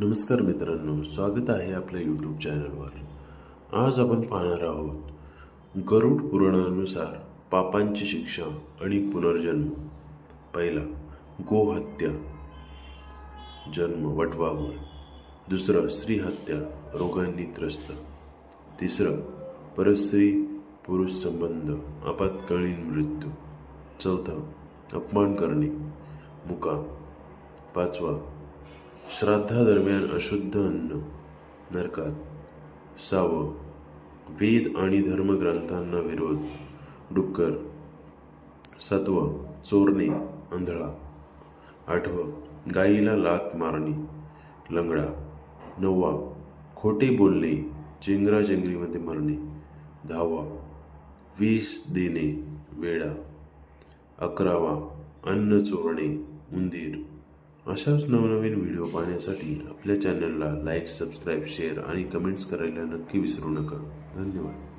नमस्कार मित्रांनो, स्वागत आहे आपल्या यूट्यूब चॅनलवर। आज आपण पाहणार आहोत गरुड पुराणानुसार पापांची शिक्षा आणि पुनर्जन्म। पहिला, गोहत्या, जन्म वटवाघूळ। दुसरं, स्त्री हत्या, रोगांनी त्रस्त। तिसरं, परस्त्री पुरुष संबंध, आपत्कालीन मृत्यू। चौथं, अपमान करणे, मुका। पाचवा, श्राद्धादरम्यान अशुद्ध अन्न, नरकात। सहावं, वेद आणि धर्मग्रंथांना विरोध, डुक्कर। सातवं, चोरणे, आंधळा। आठवं, गायीला लाथ मारणे, लंगडा। नववा, खोटे बोलणे, चेंगराचेंगरीमध्ये मरणे, दहावा, विष देणे, वेडा। अकरावा, अन्न चोरणे, उंदीर। अशाच नवनवीन व्हिडिओ पाहण्यासाठी आपल्या चॅनलला लाईक, सबस्क्राईब, शेअर आणि कमेंट्स करायला नक्की विसरू नका। धन्यवाद।